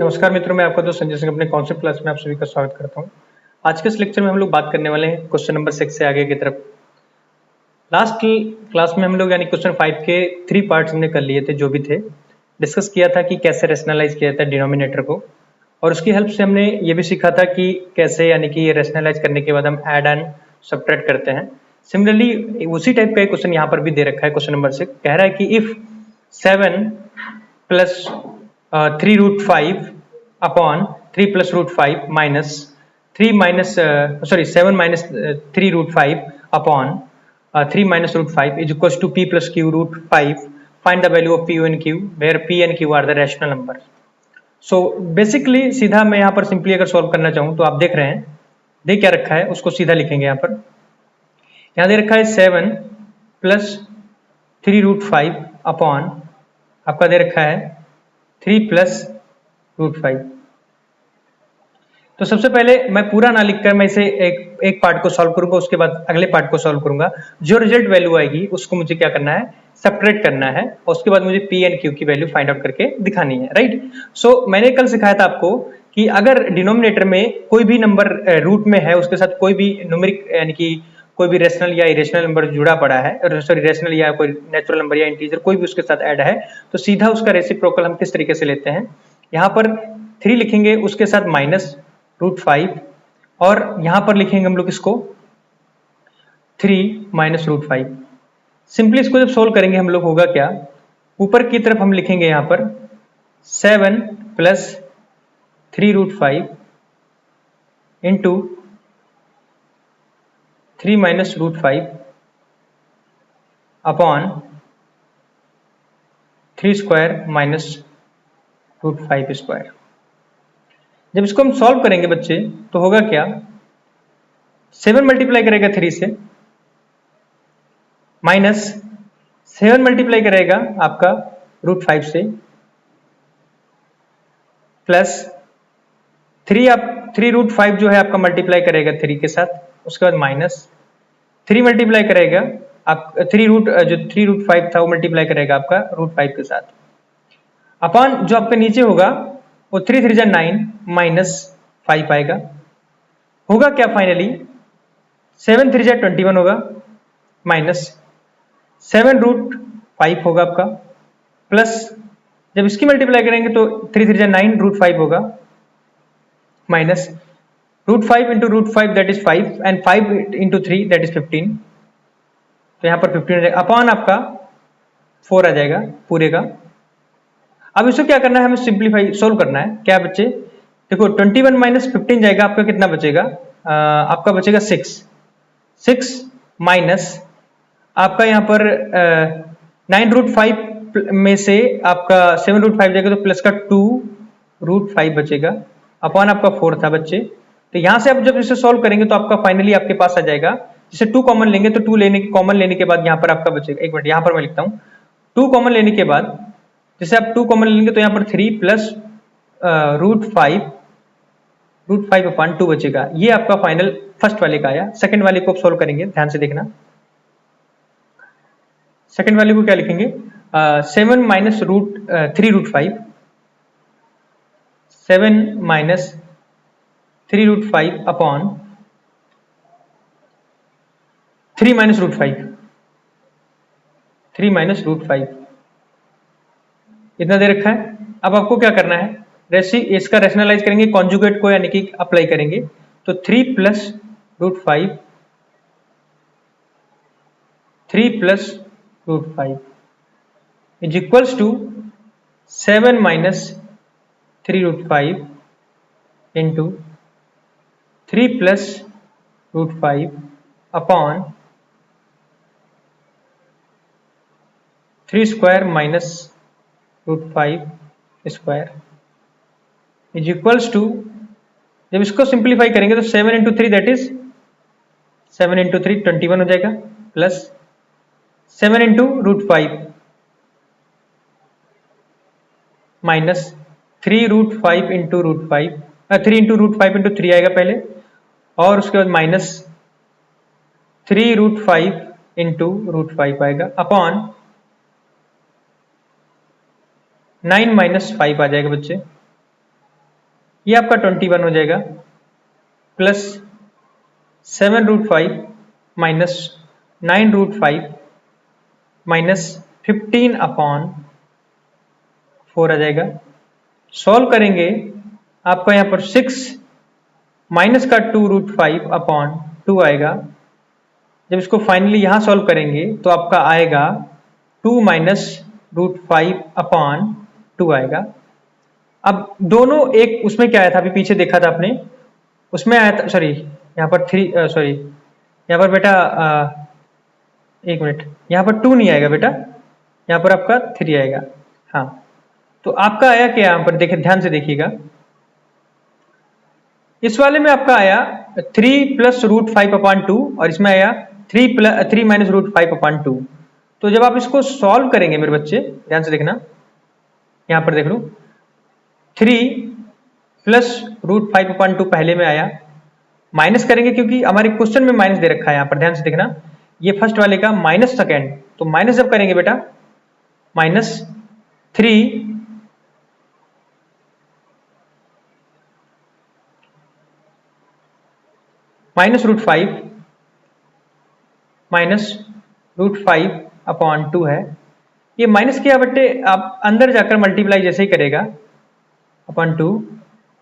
नमस्कार मित्रों, मैं आपका दोस्त संजय सिंह अपने कॉन्सेप्ट क्लास में आप सभी का स्वागत करता हूं। आज के इस लेक्चर में हम लोग बात करने वाले हैं क्वेश्चन नंबर 6 से आगे की तरफ। लास्ट क्लास में हम लोग यानी क्वेश्चन 5 के 3 पार्ट्स हमने कर लिए थे, जो भी थे डिस्कस किया था कि कैसे रेशनलाइज किया जाता है डिनोमिनेटर को, और उसकी हेल्प से हमने ये भी सीखा था कि कैसे यानी कि ये रेशनलाइज करने के बाद हम ऐड एंड सब्ट्रैक्ट करते हैं। सिमिलरली उसी टाइप का एक क्वेश्चन यहाँ पर भी दे रखा है। क्वेश्चन नंबर 6 कह रहा है कि if 7 plus 3√5 upon 3 plus √5 minus 7 minus 3√5 upon 3 minus √5 is equals to p plus q √5. Find the value of p and q where p and q are the rational numbers. So basically सीधा मैं यहाँ पर simply अगर solve करना चाहूँ तो आप देख रहे हैं, दे क्या रखा है उसको सीधा लिखेंगे। यहाँ दे रखा है 7 प्लस 3√5 अपॉन आपका दे रखा है 3 प्लस √5। तो सबसे पहले मैं पूरा ना लिखकर मैं इसे एक पार्ट को सॉल्व करूंगा, उसके बाद अगले पार्ट को सॉल्व करूंगा। जो रिजल्ट वैल्यू आएगी उसको मुझे क्या करना है, सब्ट्रैक्ट करना है, और उसके बाद मुझे पी एंड क्यू की वैल्यू फाइंड आउट करके दिखानी है, राइट। सो मैंने कल सिखाया था आपको कि अगर डिनोमिनेटर में कोई भी नंबर रूट में है, उसके साथ कोई भी न्यूमेरिक यानी कि कोई भी रेशनल या इरेशनल नंबर जुड़ा पड़ा है, सॉरी रेशनल या कोई नेचुरल नंबर या इंटीजर कोई भी उसके साथ ऐड है, तो सीधा उसका रेसिप्रोकल हम किस तरीके से लेते हैं, यहाँ पर 3 लिखेंगे, उसके साथ माइनस √5, और यहां पर लिखेंगे हम लोग इसको 3 माइनस √5। सिंपली इसको जब सोल्व करेंगे हम लोग होगा क्या, ऊपर की तरफ हम लिखेंगे यहां पर 7 plus 3√5 into 3 minus √5 upon 3 square minus √5 square. जब इसको हम सॉल्व करेंगे बच्चे तो होगा क्या, 7 मल्टीप्लाई करेगा 3 से, माइनस 7 मल्टीप्लाई करेगा आपका √5 से, प्लस 3 जो है आपका मल्टीप्लाई करेगा 3 के साथ, उसके बाद माइनस 3 मल्टीप्लाई करेगा आप 3√5 था वो मल्टीप्लाई करेगा आपका √5 के साथ, अपॉन जो आपका नीचे होगा वो 3 3 9 माइनस 5 आएगा। होगा क्या फाइनली, 7 3 21 होगा, माइनस 7√5 होगा आपका, प्लस जब इसकी मल्टीप्लाई करेंगे तो 3 3 9 √5 होगा, minus √5 into √5 that is 5 and 5 into 3 that is 15। तो यहाँ पर 15 रहेगा, अपॉन आपका 4 आ जाएगा पूरे का। अब इसको क्या करना है, हमें सिंप्लीफाई सोल्व करना है। क्या बच्चे देखो, 21 माइनस 15 जाएगा, आपका कितना बचेगा, आपका बचेगा 6 माइनस आपका यहाँ पर 9√5 में से आपका 7√5 जाएगा तो प्लस का 2√5 बचेगा, अपॉन आपका 4 था बच्चे। तो यहाँ से आप जब इसे सॉल्व करेंगे तो आपका फाइनली आपके पास आ जाएगा, जैसे 2 कॉमन लेंगे तो 2 कॉमन लेने के बाद यहाँ पर आपका बचेगा, एक मिनट यहाँ पर मैं लिखता हूँ, 2 कॉमन लेने के बाद जैसे आप 2 कॉमन लेंगे तो यहाँ पर 3 प्लस √5 अपॉन 2 बचेगा। ये आपका फाइनल फर्स्ट वाले का आया। सेकंड वाले को आप सोल्व करेंगे, ध्यान से देखना। सेकंड वाले को क्या लिखेंगे, 7 minus 3√5, 7 minus 3√5 upon 3 minus √5, 3 minus √5 इतना दे रखा है। अब आपको क्या करना है, इसका रेशनलाइज करेंगे, कॉन्जुगेट को यानी कि अप्लाई करेंगे, तो 3 plus √5 is equals to 7 minus 3√5 into 3 plus √5 upon 3 square minus √5 square is equals to, जब इसको सिंप्लीफाई करेंगे तो 7 इंटू 3 दैट इज 7 इंटू 3 21 हो जाएगा, plus 7 into √5 minus 3√5 into √5, 3 into √5 into 3 आएगा पहले, और उसके बाद माइनस 3√5 इंटू √5 आएगा, अपॉन 9 माइनस 5 आ जाएगा बच्चे, ये आपका 21 हो जाएगा प्लस 7√5 माइनस 9√5 माइनस 15/4 आ जाएगा। सॉल्व करेंगे आपका यहाँ पर 6 माइनस का 2√5/2 आएगा। जब इसको फाइनली यहाँ सॉल्व करेंगे तो आपका आएगा 2 माइनस √5/2 आएगा। अब दोनों एक उसमें क्या आया था, अभी पीछे देखा था आपने, उसमें आया था, सॉरी यहाँ पर 3, सॉरी यहाँ पर बेटा एक मिनट, यहाँ पर 2 नहीं आएगा बेटा, यहाँ पर आपका 3 आएगा। हाँ, तो आपका आया क्या यहाँ पर, देखिए ध्यान से देखिएगा, इस वाले में आपका आया 3 प्लस √5/2 और इसमें आया 3 माइनस √5/2। तो जब आप इसको सॉल्व करेंगे मेरे बच्चे, ध्यान से देखना, यहाँ पर देख लो 3 प्लस √5/2 पहले में आया, माइनस करेंगे क्योंकि हमारे क्वेश्चन में माइनस दे रखा है। यहाँ पर ध्यान से देखना, ये फर्स्ट वाले का माइनस सेकेंड, तो माइनस जब करेंगे बेटा माइनस 3 माइनस √5 माइनस √5/2 है। ये माइनस किया बट्टे आप अंदर जाकर मल्टीप्लाई जैसे ही करेगा /2,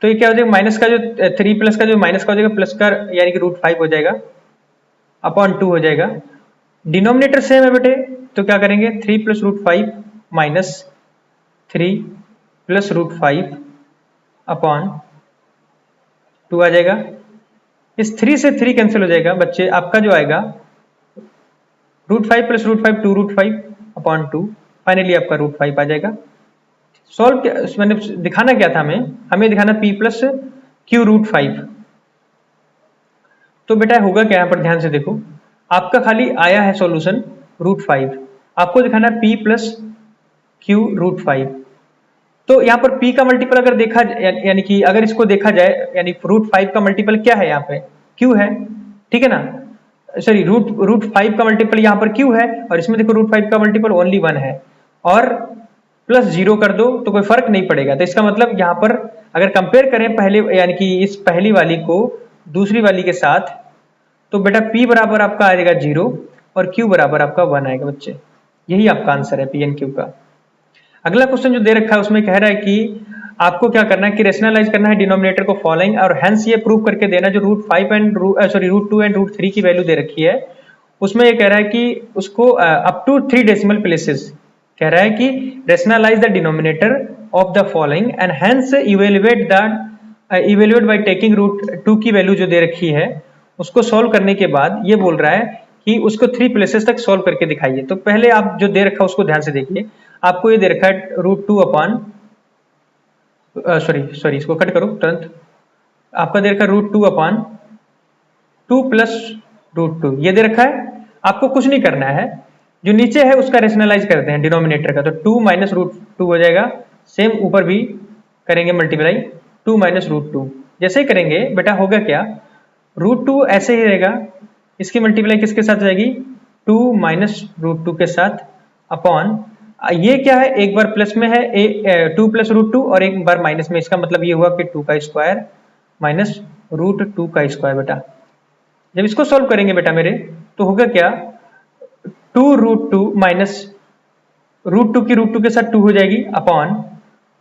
तो ये क्या हो जाएगा, माइनस का जो 3 प्लस का जो माइनस का हो जाएगा प्लस का यानी कि √5 हो जाएगा /2 हो जाएगा। डिनोमिनेटर सेम है बेटे, तो क्या करेंगे 3 प्लस √5 माइनस 3 प्लस √5/2 आ जाएगा। इस 3 से 3 कैंसिल हो जाएगा बच्चे, आपका जो आएगा √5 प्लस √5 2√5/2, फाइनली आपका √5 आ जाएगा। सॉल्व मैंने दिखाना क्या था, हमें दिखाना p प्लस q√5। तो बेटा होगा क्या, यहाँ पर ध्यान से देखो, आपका खाली आया है सॉल्यूशन √5, आपको दिखाना p प्लस q√5। तो यहाँ पर p का मल्टीपल अगर देखा, यानी कि अगर इसको देखा जाए, यानी √5 का मल्टीपल क्या है, यहाँ पे q है, ठीक है ना, सॉरी √5 का मल्टीपल यहाँ पर q है, और इसमें देखो √5 का मल्टीपल ओनली 1 है, और प्लस 0 कर दो तो कोई फर्क नहीं पड़ेगा। तो इसका मतलब यहाँ पर अगर कंपेयर करें पहले, यानी कि इस पहली वाली को दूसरी वाली के साथ, तो बेटा p बराबर आपका आएगा 0 और q बराबर आपका 1 आएगा बच्चे। यही आपका आंसर है पी एन क्यू का। अगला क्वेश्चन जो दे रखा है उसमें कह रहा है कि आपको क्या करना है कि रेशनलाइज करना है डिनोमिनेटर को फॉलोइंग, और हेंस ये प्रूव करके देना जो √2 एंड √3 की वैल्यू दे रखी है, उसमें ये कह रहा है कि उसको अप टू 3 डेसिमल प्लेसेस, कह रहा है कि rationalise the denominator of the following and hence evaluate by taking √2 की वैल्यू जो दे रखी है उसको सॉल्व करने के बाद ये बोल रहा है कि उसको 3 प्लेसेस तक सॉल्व करके दिखाइए। तो पहले आप जो दे रखा है उसको ध्यान से देखिए, आपको ये दे रखा है सॉरी इसको कट करो तुरंत, आपका दे रखा है √2 प्लस √2 ये दे रखा है। आपको कुछ नहीं करना है, जो नीचे है उसका रेशनलाइज करते हैं डिनोमिनेटर का, तो 2 माइनस √2 हो जाएगा। सेम ऊपर भी करेंगे मल्टीप्लाई 2 माइनस √2, जैसे ही करेंगे बेटा होगा क्या, √2 ऐसे ही रहेगा, इसकी मल्टीप्लाई किसके साथ जाएगी 2 माइनस √2 के साथ अपॉन, ये क्या है एक बार प्लस में है 2 प्लस √2 और एक बार माइनस में, इसका मतलब ये हुआ कि 2 का स्क्वायर माइनस √2 का स्क्वायर। बेटा जब इसको सॉल्व करेंगे बेटा मेरे, तो होगा क्या 2√2 माइनस √2 की √2 के साथ 2 हो जाएगी अपॉन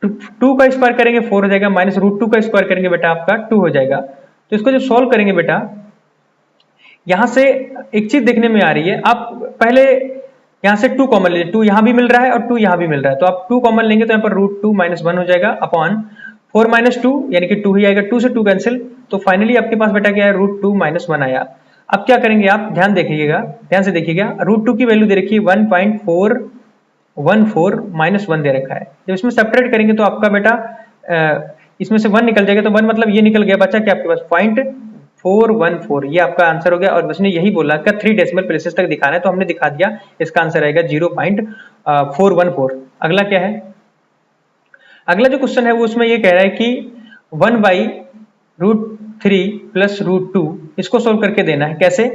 2 का स्क्वायर करेंगे 4 हो जाएगा, माइनस √2 का स्क्वायर करेंगे बेटा आपका 2 हो जाएगा। तो इसको जब सॉल्व करेंगे बेटा, यहां से एक चीज देखने में आ रही है, आप पहले यहां से 2 कॉमन लीजिए, 2 यहां भी मिल रहा है और 2 यहां भी मिल रहा है, तो आप 2 कॉमन लेंगे तो यहाँ पर √2 माइनस 1 हो जाएगा अपॉन 4 माइनस 2 यानी कि 2 ही आएगा, 2 से 2 कैंसिल, तो फाइनली आपके पास बेटा क्या है √2 माइनस 1 आया। अब क्या करेंगे आप ध्यान देखिएगा, ध्यान से देखिएगा, √2 की वैल्यू दे रखी है 1.414 माइनस 1 दे रखा है। जब इसमें सेपरेट करेंगे तो आपका बेटा इसमें से 1 निकल जाएगा, तो 1 मतलब ये निकल गया, बचा क्या आपके पास 0.414, ये आपका आंसर हो गया। और उसने यही बोला कि 3 डेसिमल प्लेसेस तक दिखाना है, तो हमने दिखा दिया, इसका आंसर आएगा 0.414। अगला क्या है, अगला जो क्वेश्चन है वो उसमें ये कह रहा है कि 1/√3 प्लस √2 इसको सोल्व करके देना है। कैसे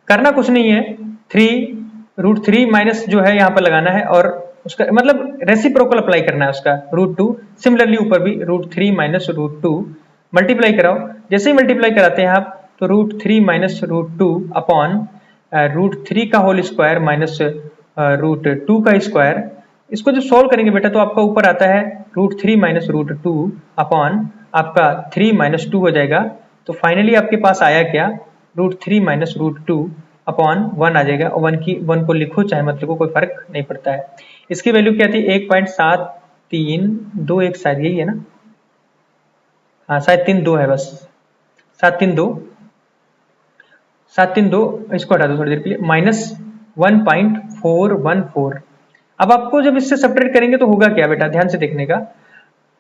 करना, कुछ नहीं है, √3 माइनस जो है यहाँ पर लगाना है और उसका मतलब रेसिप्रोकल अप्लाई करना है उसका √2। सिमिलरली ऊपर भी √3 माइनस √2 मल्टीप्लाई कराओ। जैसे ही मल्टीप्लाई कराते हैं आप तो √3 माइनस √2 अपॉन √3 का होल स्क्वायर माइनस √2 का स्क्वायर। इसको जब सॉल्व करेंगे बेटा तो आपका ऊपर आता है √3 माइनस √2 अपॉन आपका 3 माइनस 2 हो जाएगा। तो फाइनली आपके पास आया क्या, √3 माइनस √2 अपॉन 1 आ जाएगा। और 1 को लिखो चाहे मत लिखो कोई फर्क नहीं पड़ता है। इसकी वैल्यू क्या थी 1.732, शायद यही है ना, हाँ शायद 3.2 है बस, 732 इसको हटा दो थोड़ी देर के लिए, माइनस 1.414। अब आपको जब इससे सब्ट्रैक्ट करेंगे तो होगा क्या बेटा, ध्यान से देखने का,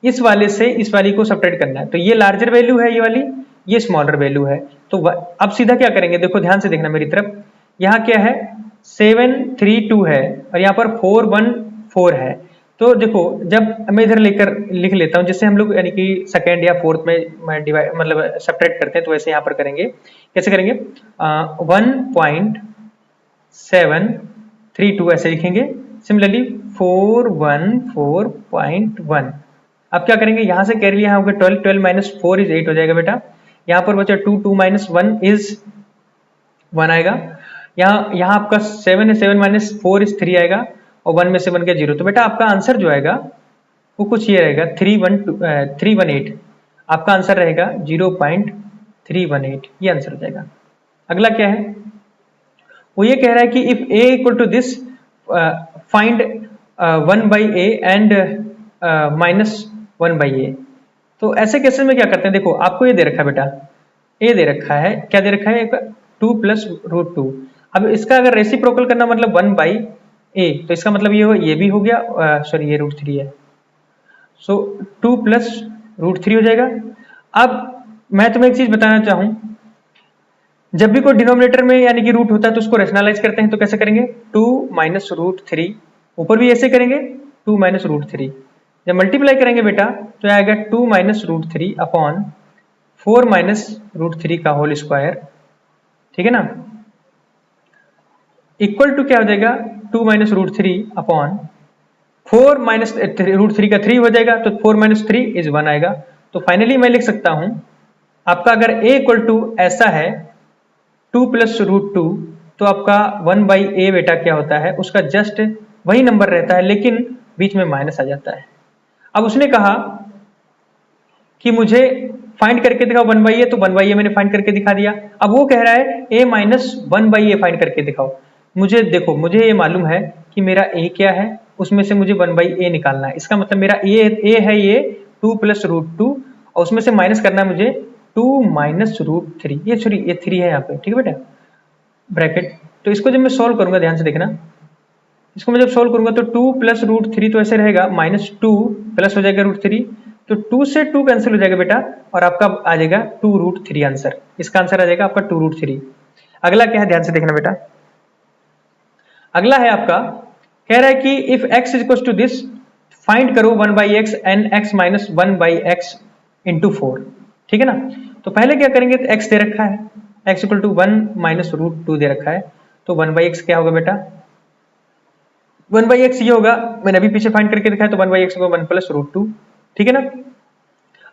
इस वाले से इस वाली को सब्ट्रैक्ट करना है। तो ये लार्जर वैल्यू है ये वाली, ये स्मॉलर वैल्यू है। तो अब सीधा क्या करेंगे, देखो ध्यान से देखना मेरी तरफ, यहाँ क्या है 732 है और यहाँ पर 414 है। तो देखो जब मैं इधर लेकर लिख लेता हूँ, जिससे हम लोग यानी कि सेकेंड या फोर्थ में डिवाइड मतलब सब्ट्रैक्ट करते हैं, तो वैसे यहाँ पर करेंगे। कैसे करेंगे, 1.732 ऐसे लिखेंगे। सिमिलरली 414.1। अब क्या करेंगे, यहां से कैरी यहाँ होगा 12, 12 माइनस 4 इज 8 हो जाएगा बेटा। यहाँ पर बचा 2, 2 माइनस 1 इज 1 आएगा। यहाँ आपका 7 है, 7 माइनस 4 इज 3 आएगा और 1 में से 1 गया 0। तो बेटा आपका आंसर जो आएगा वो कुछ ये रहेगा 318। आपका आंसर रहेगा 0.318, ये आंसर हो जाएगा। अगला क्या है, वो ये कह रहा है कि if a equal to this find 1/a and -1/a। तो ऐसे केसेस में क्या करते हैं, देखो आपको ये दे रखा है बेटा, a दे रखा है, क्या दे रखा है 2 प्लस √2। अब इसका अगर रेसिप्रोकल करना मतलब 1/a, तो इसका मतलब ये ये भी हो गया, सॉरी ये √3 है, सो 2 प्लस √3 हो जाएगा। अब मैं तुम्हें एक चीज बताना चाहूं, जब भी कोई डिनोमिनेटर में यानी कि रूट होता है तो उसको रैशनलाइज करते हैं, तो कैसे करेंगे 2 माइनस √3, ऊपर भी ऐसे करेंगे 2 माइनस √3। जब मल्टीप्लाई करेंगे बेटा तो आएगा 2 माइनस √3 अपॉन 4 माइनस √3 का होल स्क्वायर, ठीक है ना, इक्वल टू क्या हो जाएगा 2 माइनस √3 अपॉन 4 माइनस √3 का 3 हो जाएगा, तो 4 माइनस 3 इज 1 आएगा। तो फाइनली मैं लिख सकता हूं आपका अगर a इक्वल टू ऐसा है 2 प्लस √2, तो आपका 1/a बेटा क्या होता है, उसका जस्ट वही नंबर रहता है लेकिन बीच में माइनस आ जाता है। अब उसने कहा कि मुझे फाइंड करके दिखाओ 1/a, तो 1/a मैंने फाइंड करके दिखा दिया। अब वो कह रहा है a माइनस 1/a फाइंड करके दिखाओ। मुझे देखो, मुझे ये मालूम है कि मेरा a क्या है, उसमें से मुझे 1/a निकालना है। इसका मतलब मेरा a है ये 2 प्लस √2 और उसमें से माइनस करना है मुझे 2 माइनस √3, ये सॉरी ये 3 है यहाँ पे, ठीक है बेटा, ब्रैकेट। तो इसको जब मैं सॉल्व करूंगा, ध्यान से देखना, इसको मैं जब सॉल्व करूंगा तो 2 प्लस √3 तो ऐसे रहेगा, -2 प्लस हो जाएगा √3, तो 2 से 2 कैंसिल हो जाएगा बेटा और आपका आ जाएगा 2√3 आंसर। इसका आंसर आ जाएगा आपका 2√3। अगला क्या है, ध्यान से देखना बेटा, अगला है आपका, कह रहा है कि if x equal to this find करो 1/x and x minus 1/x into 4, ठीक है ना। तो पहले क्या करेंगे, तो x दे रखा है, x इक्वल टू 1 माइनस √2 दे रखा है, तो 1/x क्या होगा बेटा, 1/x ये होगा, मैंने अभी पीछे फाइंड करके दिखाया, तो 1/x होगा 1 प्लस √2, ठीक है ना।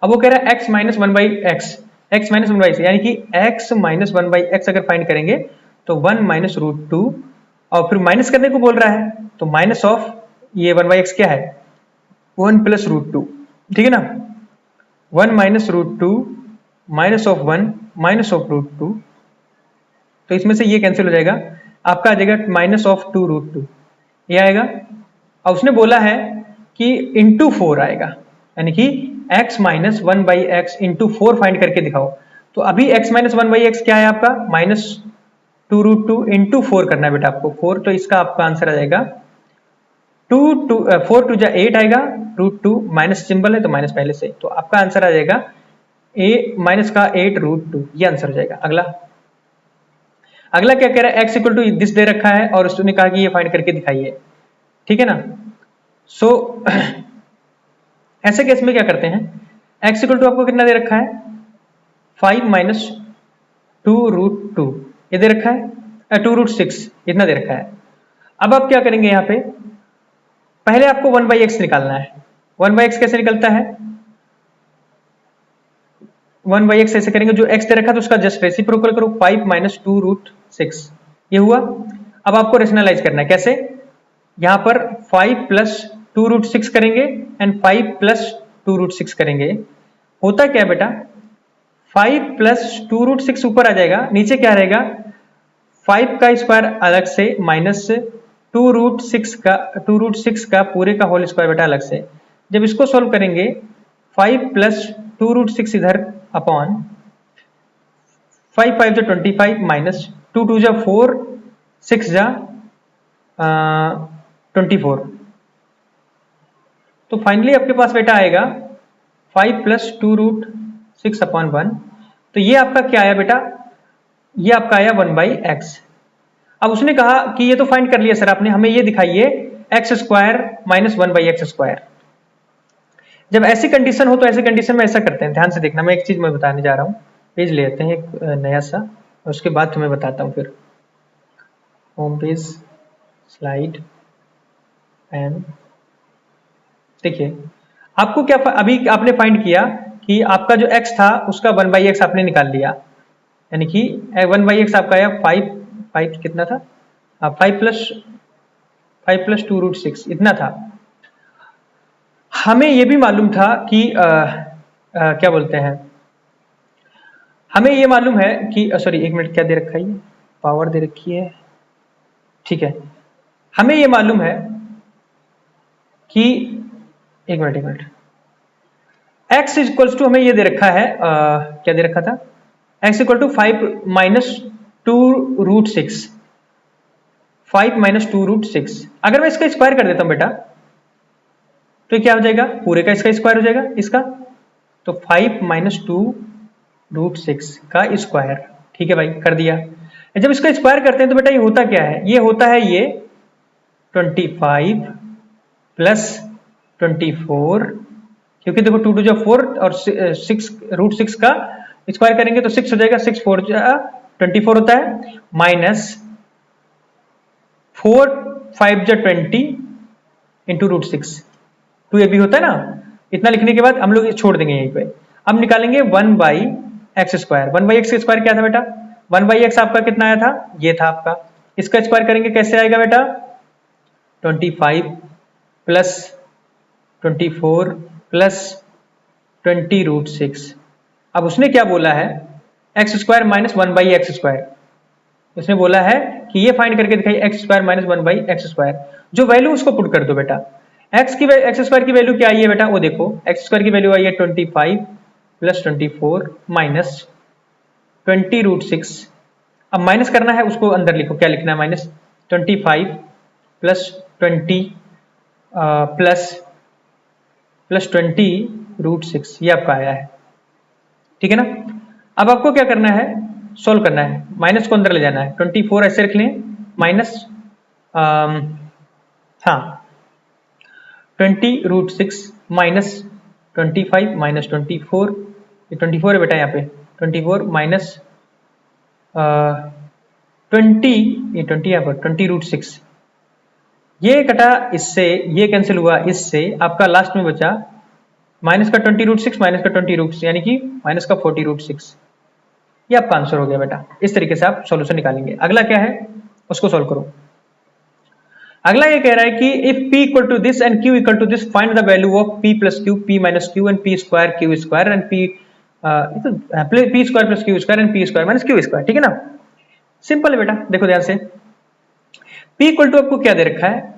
अब वो कह रहा है x minus 1/x, x minus 1/x यानी कि x माइनस 1/x अगर फाइंड करेंगे तो 1 माइनस √2 और फिर माइनस करने को बोल रहा है, तो माइनस ऑफ ये 1/x क्या है 1 प्लस √2, ठीक है ना, 1 minus √2 minus of 1 minus of √2, तो इसमें से ये कैंसिल हो जाएगा, आपका आ जाएगा माइनस ऑफ 2√2, ये आएगा। और उसने बोला है कि इंटू 4 आएगा, यानी कि x minus 1/x into 4 find करके दिखाओ। तो अभी x माइनस 1/x क्या है आपका -2√2 इंटू 4 करना है बेटा आपको 4, तो इसका आपका आंसर आ जाएगा 4 टू जा 8 आएगा, √2 माइनस सिंबल है तो माइनस पहले से, तो आपका आंसर आ जाएगा a माइनस का 8√2, ये आंसर हो जाएगा। अगला क्या कह रहा है, x इक्वल टू दिस दे रखा है और उसने कहा कि ये फाइंड करके दिखाइए, ठीक है ना। सो ऐसे केस में क्या करते हैं, x इक्वल टू आपको कितना दे रखा है 5 माइनस 2√2 ये दे रखा है, 2√6 इतना दे रखा है। अब आप क्या करेंगे, यहाँ पे पहले आपको 1/x निकालना है। 1/x कैसे निकलता है? 1/x ऐसे करेंगे, जो x दे रखा था उसका जस्ट रेसिप्रोकल करो, 5 माइनस 2√6 ये हुआ। अब आपको रेशनलाइज करना है, कैसे? यहां पर 5 प्लस 2√6 करेंगे एंड 5 प्लस 2√6 करेंगे। होता क्या बेटा, 5 प्लस 2√6 ऊपर आ जाएगा, नीचे क्या रहेगा, 5 का स्क्वायर अलग से माइनस 2√6 का पूरे का होल स्क्वायर बेटा अलग से। जब इसको सोल्व करेंगे 5 प्लस 2√6 इधर अपॉन 5 5 जो 25 माइनस 2 2 जा 4 6 जा 24। तो फाइनली आपके पास बेटा आएगा 5 प्लस 2√6 अपॉन 1। तो ये आपका क्या आया बेटा, ये आपका आया 1/x। अब उसने कहा कि ये तो फाइंड कर लिया सर आपने, हमें ये दिखाइए x square minus 1/x square. जब ऐसी कंडीशन हो तो ऐसे कंडीशन में ऐसा करते हैं, ध्यान से देखना, मैं एक चीज मैं बताने जा रहा हूँ। पेज लेते हैं एक नया सा, उसके बाद तुम्हें बताता हूँ। फिर होम पेज, स्लाइड एंड देखिए आपको क्या, अभी आपने फाइंड किया कि आपका जो x था उसका 1/x आपने निकाल लिया, यानी कि 1/x आपका आया 5 कितना था, 5 प्लस 2√6 इतना था। हमें यह भी मालूम था कि क्या बोलते हैं, हमें यह मालूम है कि सॉरी एक मिनट, क्या दे रखा है, पावर दे रखी है, ठीक है। हमें यह मालूम है कि एक मिनट x इक्वल्स टू, हमें यह दे रखा है क्या दे रखा था, x equal to 5 minus 2√6, 5 minus 2√6। अगर मैं इसका स्क्वायर कर देता हूं बेटा तो क्या हो जाएगा, पूरे का इसका स्क्वायर हो जाएगा इसका, तो 5 माइनस 2√6 का स्क्वायर। ठीक है भाई, कर दिया। जब इसका स्क्वायर करते हैं तो बेटा ये होता क्या है, ये होता है ये 25 प्लस 24, क्योंकि देखो 2 2 4 और 6√6 का स्क्वायर करेंगे तो 6 हो जाएगा, 6 4 24 होता है, माइनस 4 5 20 इंटू √6, 2 ये भी होता है ना। इतना लिखने के बाद हम लोग छोड़ देंगे यहीं पे। अब निकालेंगे 1/x स्क्वायर। 1/x स्क्वायर क्या था बेटा, 1/x आपका कितना आया था, ये था आपका। इसका स्क्वायर करेंगे कैसे आएगा बेटा, 25 प्लस 24 प्लस 20√6। अब उसने क्या बोला है, x square minus 1/x square. उसने बोला है कि ये फाइंड करके दिखाइए x square minus 1/x square. जो वैल्यू उसको पुट कर दो बेटा। x स्क्वायर की वैल्यू क्या आई है बेटा, वो देखो, x स्क्वायर की वैल्यू आई है 25 प्लस 24 माइनस 20√6। अब माइनस करना है, उसको अंदर लिखो, क्या लिखना है, माइनस 25 प्लस 20 प्लस 20√6, ये आपका आया है। ठीक है ना। अब आपको क्या करना है, सोल्व करना है, माइनस को अंदर ले जाना है, 24 ऐसे रख लें, माइनस हाँ 20√6 माइनस 25 माइनस 24, ये 24 है बेटा यहाँ पे, 24 माइनस 20, ये 20 यहाँ पर 20√6, ये कटा इससे, ये कैंसिल हुआ इससे, आपका लास्ट में बचा माइनस का 20√6 माइनस का 20√6, यानी कि माइनस का 40√6। ये आपका आंसर हो गया बेटा। इस तरीके से आप सॉल्यूशन निकालेंगे। अगला क्या है, उसको सॉल्व करो। अगला ये कह रहा है कि if p equal to this and q equal to this, find the value of p plus q, p minus q and p square q square and p square plus q square and p square minus q square. ठीक है ना, simple है बेटा, देखो ध्यान से। p equal to आपको क्या दे रखा है,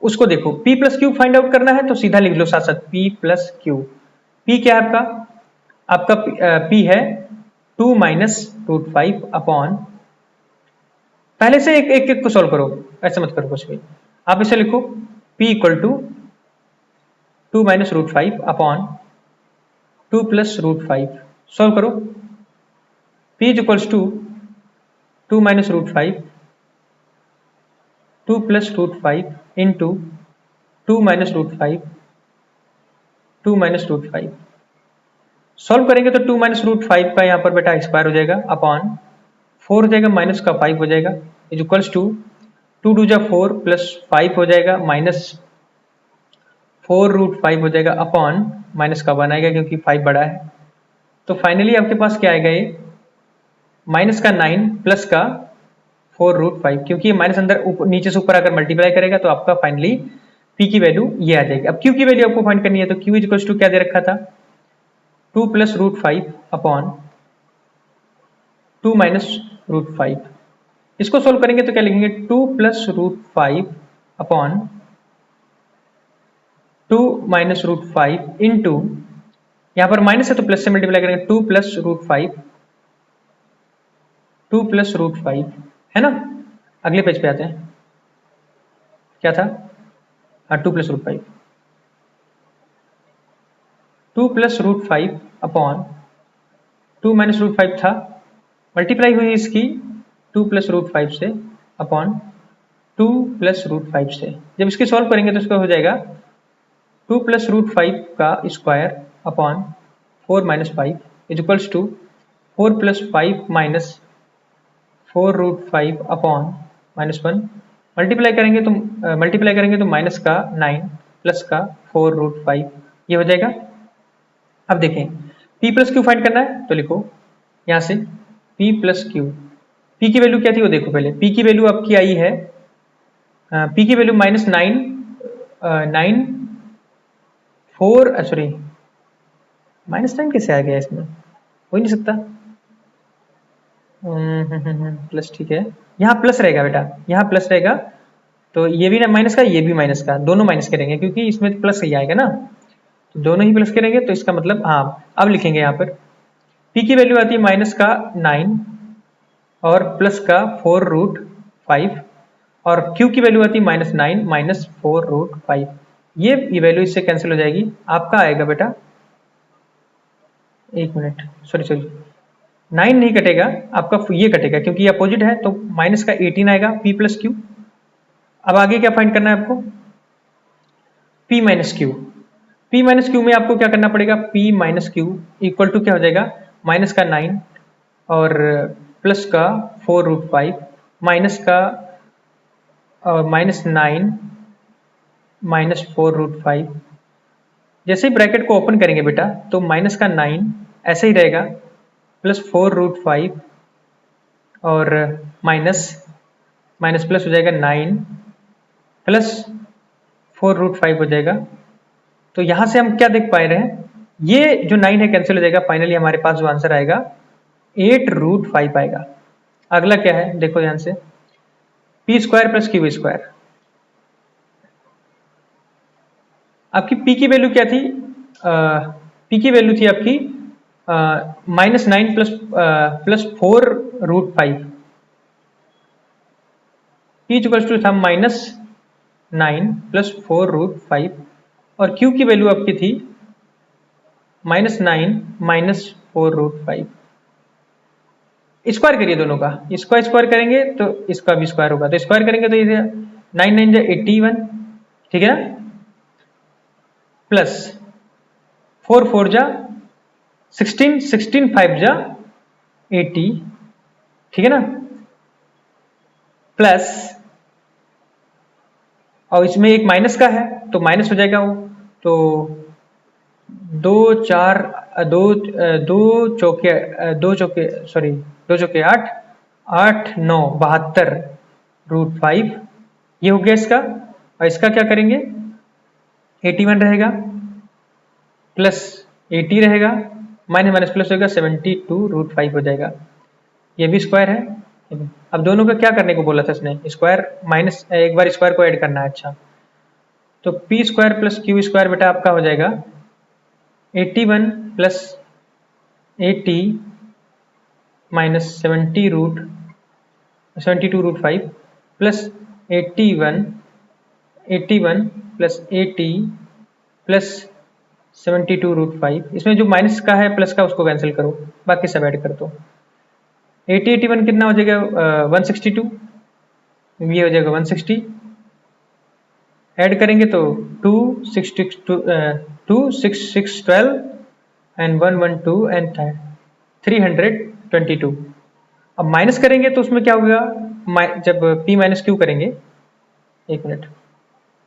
उसको देखो, p plus q find out करना है तो सीधा लिख लो साथ साथ, p प्लस q। p क्या है आपका p है 2 माइनस √5 अपॉन, पहले से एक को सोल्व करो, ऐसे मत करो कुछ भी, आप इसे लिखो p equal to 2 minus √5 upon 2 plus √5, solve करो। p equals to 2 minus √5 2 plus √5 into 2 minus √5 2 minus √5, solve करेंगे तो 2 माइनस √5 का यहाँ पर बेटा स्क्वायर हो जाएगा अपॉन 4 हो जाएगा, माइनस का 5 हो जाएगा, इज इक्वल्स टू 2 2 जा 4 प्लस 5 हो जाएगा, माइनस 4√5 हो जाएगा अपॉन माइनस का 1 आएगा क्योंकि 5 बड़ा है। तो फाइनली आपके पास क्या आएगा, ये माइनस का 9 प्लस का 4√5, क्योंकि ये माइनस अंदर नीचे से ऊपर आकर मल्टीप्लाई करेगा तो आपका फाइनली p की वैल्यू ये आ जाएगी। अब q की वैल्यू आपको फाइंड करनी है, तो q इक्वल्स टू क्या दे रखा था, 2 प्लस √5 अपॉन 2 माइनस √5। इसको सोल्व करेंगे तो क्या लिखेंगे, 2 प्लस √5 अपॉन 2 माइनस √5 इंटू, यहां पर माइनस है तो प्लस से मल्टीप्लाई करेंगे, 2 प्लस √5 है ना। अगले पेज पे आते हैं, क्या था, हाँ 2 प्लस √5, 2 प्लस √5 अपॉन 2 माइनस √5 था, मल्टीप्लाई हुई इसकी 2 प्लस √5 से अपॉन 2 प्लस √5 से। जब इसकी सॉल्व करेंगे तो इसका हो जाएगा 2 प्लस √5 का square upon 4 minus 5 is equals to 4 plus 5 minus 4√5 upon -1। Multiply करेंगे तो माइनस का 9 प्लस का 4√5 ये हो जाएगा। अब देखें p प्लस क्यू फाइंड करना है तो लिखो यहाँ से p प्लस क्यू। p की वैल्यू क्या थी वो देखो पहले, p की वैल्यू आपकी आई है, p की वैल्यू -9 कैसे आ गया इसमें, हो ही नहीं सकता। प्लस, ठीक है, यहाँ प्लस रहेगा बेटा, यहाँ प्लस रहेगा, तो ये भी ना माइनस का, ये भी माइनस का, दोनों माइनस करेंगे क्योंकि इसमें तो प्लस ही आएगा ना, तो दोनों ही प्लस करेंगे तो इसका मतलब, हाँ अब लिखेंगे यहाँ पर p की वैल्यू आती है माइनस का 9 और प्लस का 4√5 और q की वैल्यू आती है -9 माइनस 4√5। ये वैल्यू इससे कैंसिल हो जाएगी, आपका आएगा बेटा, एक मिनट, सॉरी 9 नहीं कटेगा, आपका ये कटेगा क्योंकि ये अपोजिट है, तो माइनस का 18 आएगा p प्लस क्यू। अब आगे क्या फाइंड करना है आपको, p minus Q. p minus Q में आपको क्या करना पड़ेगा, p minus Q equal to क्या हो जाएगा, माइनस का 9 और प्लस का 4√5 माइनस का -9 माइनस 4√5। जैसे ही ब्रैकेट को ओपन करेंगे बेटा तो माइनस का 9 ऐसे ही रहेगा प्लस 4√5 और माइनस प्लस हो जाएगा 9 प्लस 4√5 हो जाएगा। तो यहां से हम क्या देख पा रहे हैं, ये जो 9 है कैंसिल हो जाएगा, फाइनली हमारे पास जो आंसर आएगा 8√5 आएगा। अगला क्या है देखो ध्यान से, p square plus Q square. आपकी p की वैल्यू क्या थी, p की वैल्यू थी आपकी -9 प्लस 4√5, p इक्वल्स टू था -9 प्लस 4√5 और q की वैल्यू आपकी थी -9 माइनस 4√5। स्क्वायर करिए दोनों का, इसका स्क्वायर करेंगे तो इसका भी स्क्वायर होगा, तो स्क्वायर करेंगे तो ये 9 9 जा 81, ठीक है ना, प्लस 4 4 जा 16 16 5 जा 80, ठीक है ना, प्लस, और इसमें एक माइनस का है तो माइनस हो जाएगा वो, तो 2 4 2 चौके 8 8 9 72√5 ये हो गया इसका। और इसका क्या करेंगे, 81 रहेगा प्लस 80 रहेगा, माइनस माइनस प्लस होगा 72√5 हो जाएगा, ये भी स्क्वायर है। अब दोनों का क्या करने को बोला था इसने, स्क्वायर माइनस एक बार स्क्वायर को ऐड करना है। अच्छा, तो p square plus Q square बेटा आपका हो जाएगा 81 plus 80 minus 72√5 plus 81 plus 80 plus 72√5। इसमें जो माइनस का है प्लस का उसको कैंसिल करो, बाकी सब ऐड कर दो। 80 81 कितना हो जाएगा, 162, ये हो जाएगा 160, ऐड करेंगे तो 2 6 6 12 एंड 1 1 2 एंड 322। अब माइनस करेंगे तो उसमें क्या होगा, जब p माइनस क्यू करेंगे, एक मिनट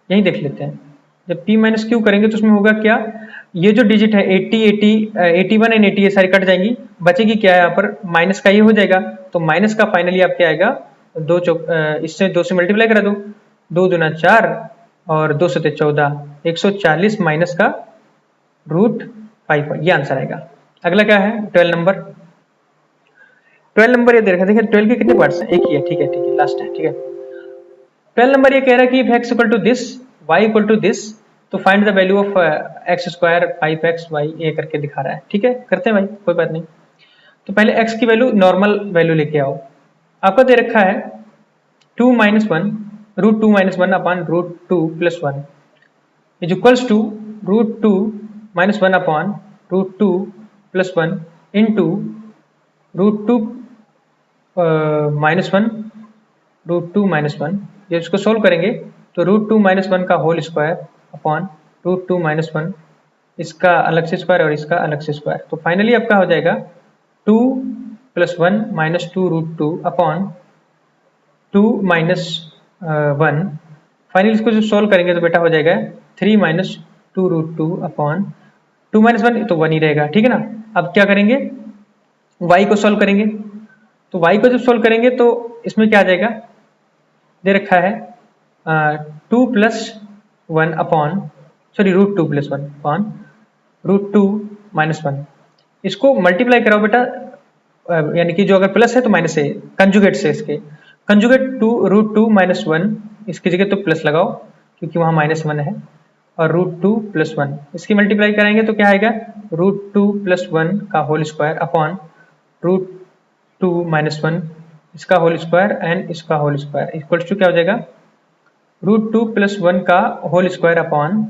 यही देख लेते हैं, जब p माइनस क्यू करेंगे तो उसमें होगा क्या, ये जो डिजिट है 80 80 81 एंड 80 ये सारी कट जाएंगी, बचेगी क्या है यहाँ पर माइनस का, ये हो जाएगा। तो माइनस का फाइनली आप क्या आएगा, इससे 2 से मल्टीप्लाई करा दो, 2 दूना 4 और 2 से 14, 140 माइनस का √5, ये आंसर आएगा। अगला क्या है 12 नंबर। 12 नंबर ये दे रखा है, देखिए 12 के कितने पार्ट्स हैं, एक ही है, ठीक है लास्ट है, ठीक है। 12 नंबर ये कह रहा है कि if x equal to this y equal to this तो find the value of X square 5xy, ये करके दिखा रहा है, ठीक है करते हैं भाई, कोई बात नहीं। तो पहले x की वैल्यू नॉर्मल वैल्यू लेके आओ। आपको दे रखा है 2 minus 1 √2 minus 1 upon √2 plus 1 is equals to √2 minus 1 upon √2 plus 1 into √2 minus 1 √2 minus 1, ये इसको सोल्व करेंगे तो √2 माइनस 1 का होल स्क्वायर अपॉन √2 माइनस 1, इसका अलग से स्क्वायर और इसका अलग से स्क्वायर। तो फाइनली आपका हो जाएगा 2 plus 1 minus 2 √2 upon 2 minus 1। Finally इसको जो सोल्व करेंगे तो बेटा हो जाएगा 3 माइनस 2 √2 अपॉन 2 माइनस 1 तो 1 ही रहेगा, ठीक है ना। अब क्या करेंगे, y को सोल्व करेंगे। तो y को जब सोल्व करेंगे तो इसमें क्या आ जाएगा, दे रखा है 2 plus 1 upon √2 plus 1 upon √2 minus 1। इसको मल्टीप्लाई कराओ बेटा, यानी कि जो अगर प्लस है तो माइनस है, कंजुगेट से इसके कंजुगेट √2 माइनस 1, इसकी जगह तो प्लस लगाओ क्योंकि वहां माइनस 1 है, और √2 प्लस 1 इसकी मल्टीप्लाई कराएंगे तो क्या आएगा, √2 प्लस 1 का होल स्क्वायर अपॉन √2 माइनस 1 इसका होल स्क्वायर एंड इसका होल स्क्वायर इक्वल्स टू क्या हो जाएगा, √2 प्लस 1 का होल स्क्वायर अपॉन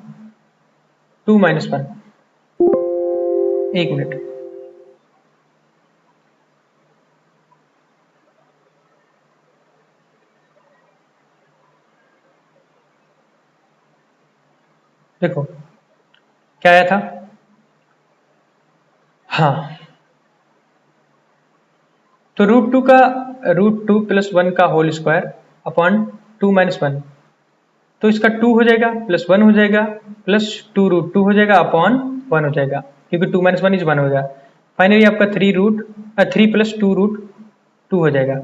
2 माइनस 1। एक मिनट, देखो क्या आया था, हाँ तो √2 प्लस 1 का होल स्क्वायर अपॉन 2 माइनस 1, तो इसका 2 हो जाएगा प्लस 1 हो जाएगा प्लस 2 √2 हो जाएगा अपॉन 1 हो जाएगा, क्योंकि 2 माइनस 1 इज 1 हो जाएगा। फाइनली आपका 3 प्लस 2 हो जाएगा।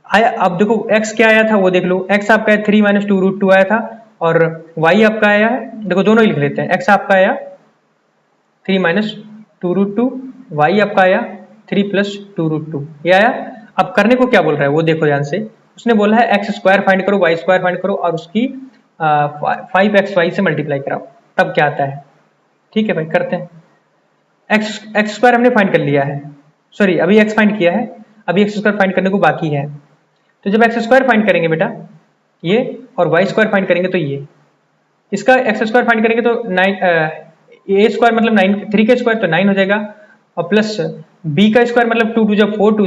आया, अब देखो x क्या आया था वो देख लो, x आपका है 3 माइनस 2 √2 आया था, और y आपका आया है, देखो दोनों ही लिख लेते हैं, x आपका आया 3 माइनस 2 √2, y आपका आया 3 प्लस 2 √2, ये आया। अब करने को क्या बोल रहा है वो देखो ध्यान से, उसने बोला है एक्स स्क्वायर फाइंड करो, वाई स्क्वायर फाइंड करो और उसकी 5xy से मल्टीप्लाई कराओ, तब क्या आता है। ठीक है भाई करते हैं। एक्स स्क्वायर हमने फाइंड कर लिया है, सॉरी अभी एक्स फाइंड किया है, अभी एक्स स्क्वायर फाइंड करने को बाकी है। तो जब एक्स स्क्वायर फाइंड करेंगे बेटा ये, और वाई स्क्वायर फाइंड करेंगे तो ये, इसका एक्स स्क्वायर फाइंड करेंगे तो 9 ए स्क्वायर मतलब 9, 3 का स्क्वायर तो 9 हो जाएगा, और प्लस बी का स्क्वायर मतलब 2 2 4 2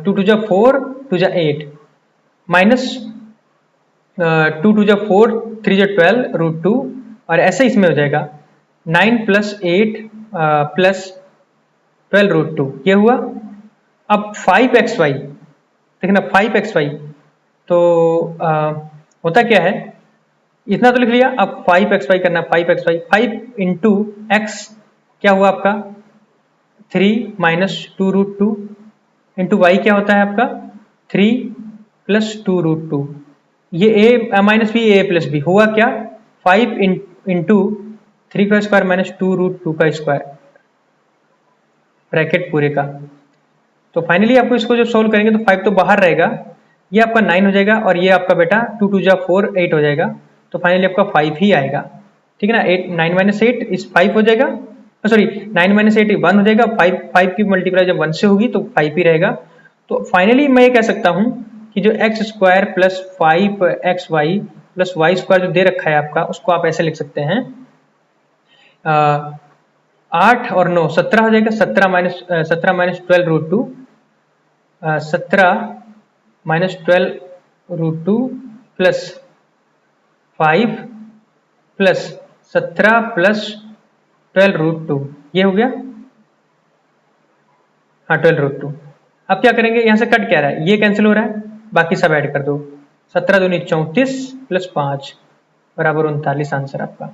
2 2 4 2 8 माइनस 2 2 4 3 12 √2, और ऐसे इसमें हो जाएगा 9 प्लस 8 प्लस 12 √2, ये हुआ। अब 5xy देखना, 5xy तो होता क्या है, इतना तो लिख लिया, अब 5xy करना, 5xy 5 इंटू एक्स क्या हुआ आपका 3 माइनस 2 √2 इंटू वाई क्या होता है आपका 3 प्लस 2 √2, ये a minus B A plus B हुआ क्या 5 इंटू 3 का स्क्वायर माइनस 2 √2 का स्क्वायर ब्रैकेट पूरे का। तो फाइनली आपको इसको जब सोल्व करेंगे तो 5 तो बाहर रहेगा, ये आपका 9 हो जाएगा, और ये आपका बेटा 2 2 4 8 हो जाएगा, तो फाइनली आपका 5 ही आएगा। ठीक है ना, 8 9 माइनस 8 इस 5 हो जाएगा, सॉरी 9 माइनस 8 1 हो जाएगा, 5 की मल्टीप्लाई जब 1 से होगी तो 5 ही रहेगा। तो फाइनली मैं ये कह सकता हूँ कि जो एक्स स्क्वायर प्लस 5xy प्लस वाई स्क्वायर जो दे रखा है आपका, उसको आप ऐसे लिख सकते हैं 8 और 9 17 हो जाएगा, 17 minus 12 √2, 17 minus 12 √2 plus 5 plus 17 plus 12 √2, ये हो गया, हाँ 12 √2। अब क्या करेंगे, यहाँ से कट क्या रहा है, ये कैंसिल हो रहा है, बाकी सब ऐड कर दो, 17 दूनी 34 प्लस 5 बराबर 39 आंसर आपका।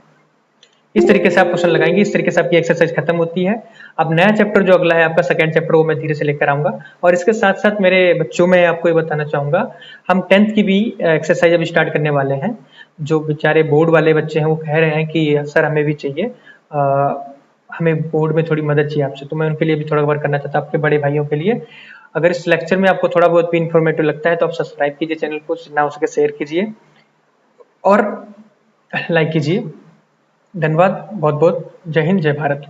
इस तरीके से आप क्वेश्चन लगाएंगे, इस तरीके से आपकी एक्सरसाइज खत्म होती है। अब नया चैप्टर जो अगला है आपका सेकंड चैप्टर, वो मैं धीरे से लेकर आऊंगा। और इसके साथ साथ मेरे बच्चों में आपको ये बताना चाहूंगा, हम 10th की भी एक्सरसाइज अब स्टार्ट करने वाले हैं। जो बेचारे बोर्ड वाले बच्चे हैं वो कह रहे हैं कि सर हमें भी चाहिए, हमें बोर्ड में थोड़ी मदद चाहिए आपसे, तो मैं उनके लिए भी थोड़ा वर्क करना चाहता हूँ, आपके बड़े भाइयों के लिए। अगर इस लेक्चर में आपको थोड़ा बहुत भी इन्फॉर्मेटिव लगता है तो आप सब्सक्राइब कीजिए चैनल को, जितना हो सके शेयर कीजिए और लाइक कीजिए। धन्यवाद बहुत बहुत। जय हिंद, जय भारत।